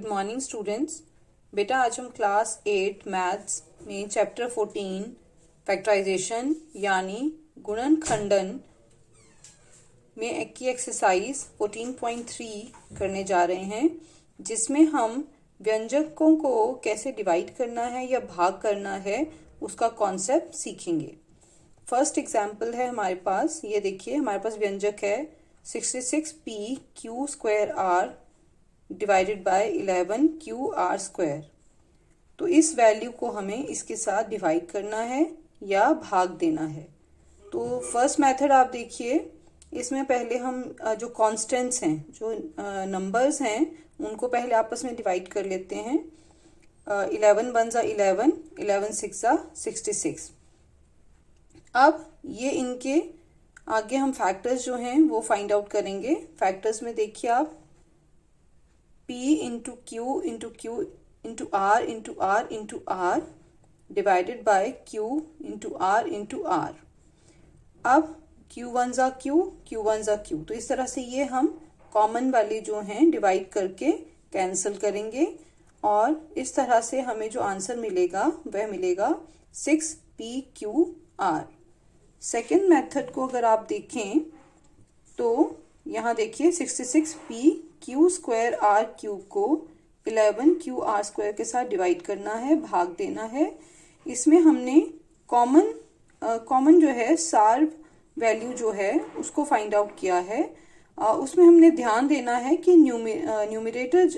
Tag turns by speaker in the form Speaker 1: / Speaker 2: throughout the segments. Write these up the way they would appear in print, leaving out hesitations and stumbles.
Speaker 1: Good morning students. बेटा आज हम क्लास 8 मैथ्स में चैप्टर 14 फैक्टराइजेशन यानी गुणन खंडन में की एक्सरसाइज 14.3 करने जा रहे हैं, जिसमें हम व्यंजकों को कैसे डिवाइड करना है या भाग करना है उसका कॉन्सेप्ट सीखेंगे। फर्स्ट एग्जाम्पल है हमारे पास, ये देखिए हमारे पास व्यंजक है 66p Q square R divided by 11 Q R square. तो इस वैल्यू को हमें इसके साथ डिवाइड करना है या भाग देना है। तो फर्स्ट मेथड आप देखिए, इसमें पहले हम जो कांस्टेंट्स हैं, जो नंबर्स हैं, उनको पहले आपस में डिवाइड कर लेते हैं। 11 वन जा 11, 11 सिक्स जा 66। अब ये इनके आगे हम फैक्टर्स जो हैं वो फाइंड आउट करेंगे। फैक्टर्स में देखिए आप P into Q into Q into R into R into R divided by Q into R into R. अब Q वन जा Q, Q वन जा Q, तो इस तरह से ये हम कॉमन वाले जो हैं डिवाइड करके कैंसिल करेंगे और इस तरह से हमें जो आंसर मिलेगा वह मिलेगा 6PQR। सेकेंड मेथड को अगर आप देखें तो यहाँ देखिए 66P Q square are cube को 11 क्यू आर स्क्वायर के साथ डिवाइड करना है, भाग देना है। इसमें हमने कॉमन जो है सार वैल्यू जो है उसको फाइंड आउट किया है। उसमें हमने ध्यान देना है कि न्यूमरेटर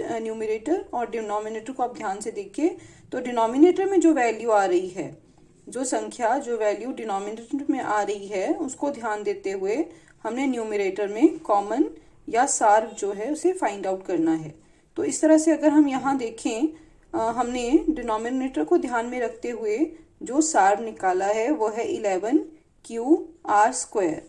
Speaker 1: और डिनोमिनेटर को आप ध्यान से देखिए। तो डिनोमिनेटर में जो वैल्यू आ रही है, जो संख्या जो वैल्यू डिनोमिनेटर में आ रही है, उसको ध्यान देते हुए हमने न्यूमरेटर में कॉमन या सार जो है उसे फाइंड आउट करना है। तो इस तरह से अगर हम यहाँ देखें, हमने डिनोमिनेटर को ध्यान में रखते हुए जो सार निकाला है वो है 11 क्यू आर स्क्वायर।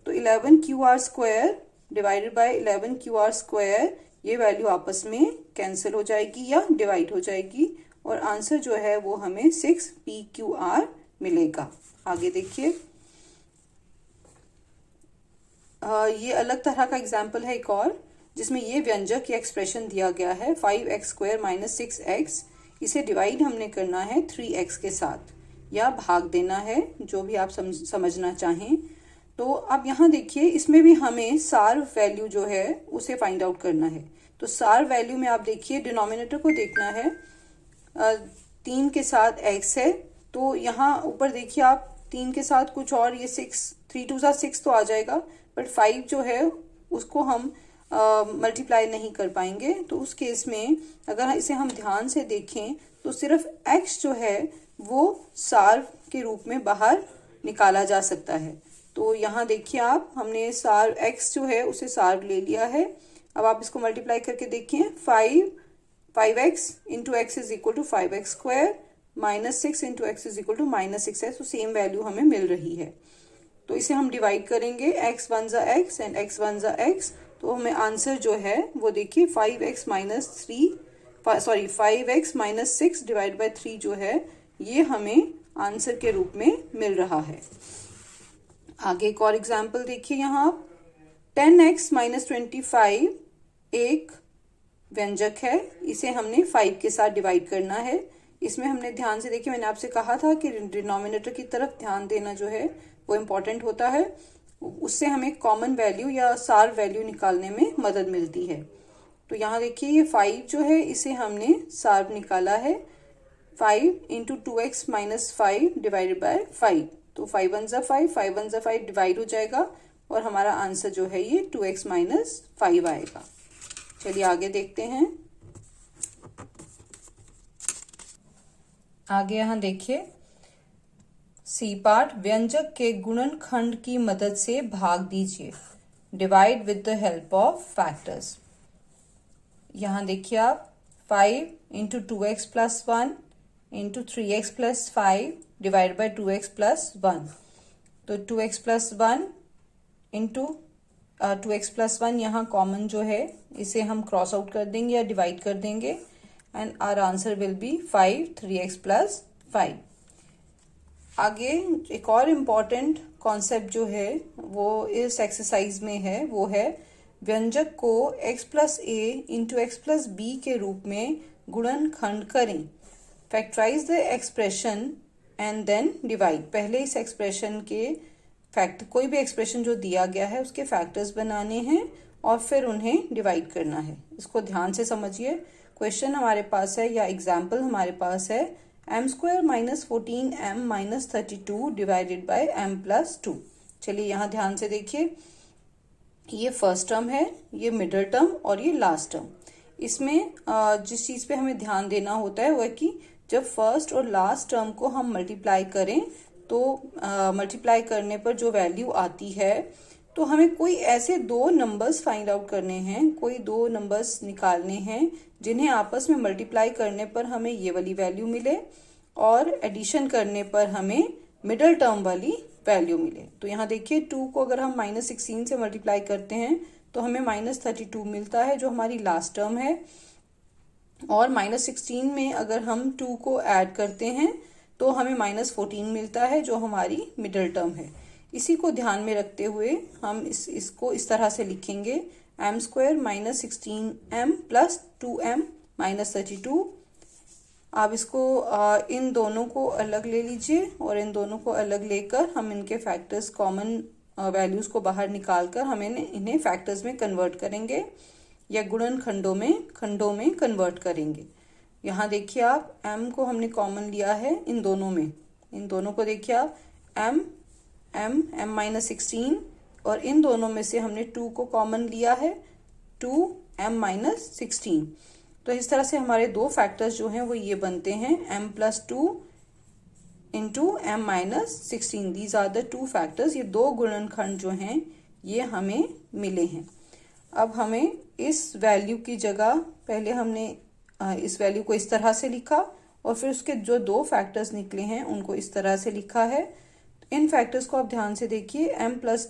Speaker 1: तो 11 Q R square divided by 11 Q R square, ये वैल्यू आपस में कैंसिल हो जाएगी या डिवाइड हो जाएगी और आंसर जो है वो हमें 6PQR मिलेगा। आगे देखिए, ये अलग तरह का एग्जाम्पल है एक और, जिसमें ये व्यंजक या एक्सप्रेशन दिया गया है 5x स्क्वायर माइनस 6x। इसे डिवाइड हमने करना है 3x के साथ या भाग देना है, जो भी आप समझना चाहें। तो अब यहाँ देखिए, इसमें भी हमें सार वैल्यू जो है उसे फाइंड आउट करना है। तो सार वैल्यू में आप देखिए डिनोमिनेटर को देखना है, 3 के साथ x है, तो यहाँ ऊपर देखिए आप 3 के साथ कुछ और, ये 6, 3 2 6 तो आ जाएगा, बट 5 जो है उसको हम मल्टीप्लाई नहीं कर पाएंगे। तो उस केस में अगर इसे हम ध्यान से देखें तो सिर्फ x जो है वो सार के रूप में बाहर निकाला जा सकता है। तो यहाँ देखिए आप, हमने सार x जो है उसे सार ले लिया है। अब आप इसको मल्टीप्लाई करके देखिए, 5x into x is equal to 5x square minus 6 into x is equal to minus 6x। तो सेम वैल्यू हमें मिल रही है। तो इसे हम डिवाइड करेंगे, x वन जा x एंड x वन जा x। तो हमें आंसर जो है वो देखिए 5x माइनस 6 डिवाइड बाय 3 जो है ये हमें आंसर के रूप में मिल रहा है। आगे एक और एग्जाम्पल देखिए, यहाँ आप 10x माइनस 25 एक व्यंजक है, इसे हमने 5 के साथ डिवाइड करना है। इसमें हमने ध्यान से देखिए, मैंने आपसे कहा था कि डिनोमिनेटर की तरफ ध्यान देना जो है वो इम्पोर्टेंट होता है, उससे हमें कॉमन वैल्यू या सार वैल्यू निकालने में मदद मिलती है। तो यहाँ देखिए ये 5 जो है इसे हमने सार निकाला है, 5 into 2x minus 5 divided by 5। तो 5 वन जा 5, 5 वन जा 5 डिवाइड हो जाएगा और हमारा आंसर जो है ये 2x माइनस 5 आएगा। चलिए आगे देखते हैं। आगे यहाँ देखिए, सी पार्ट, व्यंजक के गुणनखंड की मदद से भाग दीजिए, divide with the help of factors. यहाँ देखिए आप 5 into 2x plus 1 into 3x plus 5 divide by 2x plus 1। तो 2x plus 1 into 2x plus 1 यहाँ कॉमन जो है इसे हम क्रॉस आउट कर देंगे या डिवाइड कर देंगे and our answer will be 5 3x plus 5। आगे एक और इम्पॉर्टेंट कॉन्सेप्ट जो है वो इस एक्सरसाइज में है, वो है व्यंजक को x plus a into x plus b के रूप में गुणनखंड करें। Factorise the expression and then divide. पहले इस एक्सप्रेशन के कोई भी एक्सप्रेशन जो दिया गया है उसके फैक्टर्स बनाने हैं और फिर उन्हें डिवाइड करना है। इसको ध्यान से समझिए। क्वेश्चन हमारे पास है या एग्जाम्पल हमारे पास है m² minus 14m minus 32 divided by m plus 2। चलिए यहाँ ध्यान से देखिए, ये फर्स्ट टर्म है, ये मिडल टर्म और ये लास्ट टर्म। इसमें जिस चीज पे हमें ध्यान देना होता है वो है कि जब फर्स्ट और लास्ट टर्म को हम मल्टीप्लाई करें तो मल्टीप्लाई करने पर जो वैल्यू आती है तो हमें कोई ऐसे दो नंबर्स फाइंड आउट करने हैं, कोई दो नंबर्स निकालने हैं जिन्हें आपस में मल्टीप्लाई करने पर हमें ये वाली वैल्यू मिले और एडिशन करने पर हमें मिडल टर्म वाली वैल्यू मिले। तो यहाँ देखिए 2 को अगर हम -16 से मल्टीप्लाई करते हैं तो हमें -32 मिलता है जो हमारी लास्ट टर्म है, और -16 में अगर हम 2 को ऐड करते हैं तो हमें -14 मिलता है जो हमारी मिडल टर्म है। इसी को ध्यान में रखते हुए हम इसको इस तरह से लिखेंगे m² minus 16m plus 2m minus 32। आप इसको इन दोनों को अलग ले लीजिए और इन दोनों को अलग लेकर हम इनके फैक्टर्स कॉमन वैल्यूज को बाहर निकालकर हम इन्हें फैक्टर्स में कन्वर्ट करेंगे या गुणनखंडों में कन्वर्ट करेंगे। यहाँ देखिए आप m को हमने कॉमन लिया है इन दोनों को देखिए आप m माइनस 16, और इन दोनों में से हमने 2 को कॉमन लिया है 2m माइनस 16। तो इस तरह से हमारे दो फैक्टर्स जो हैं वो ये बनते हैं m plus 2 into m minus 16। These are the two factors. ये दो गुणनखंड जो हैं ये हमें मिले हैं। अब हमें इस वैल्यू की जगह पहले हमने इस वैल्यू को इस तरह से लिखा और फिर उसके जो दो फैक्टर्स निकले हैं उनको इस तरह से लिखा है। इन फैक्टर्स को आप ध्यान से देखिए, m प्लस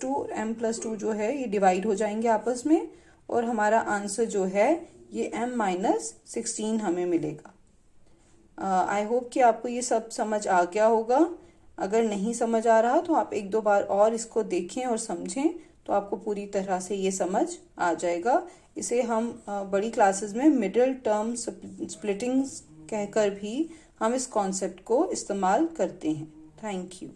Speaker 1: 2 जो है ये डिवाइड हो जाएंगे आपस में और हमारा आंसर जो है ये m माइनस 16 हमें मिलेगा। आई होप कि आपको ये सब समझ आ गया होगा। अगर नहीं समझ आ रहा तो आप एक दो बार और इसको देखें और समझें तो आपको पूरी तरह से ये समझ आ जाएगा। इसे हम बड़ी क्लासेस में मिडिल टर्म स्प्लिटिंग कहकर भी हम इस कॉन्सेप्ट को इस्तेमाल करते हैं। Thank you.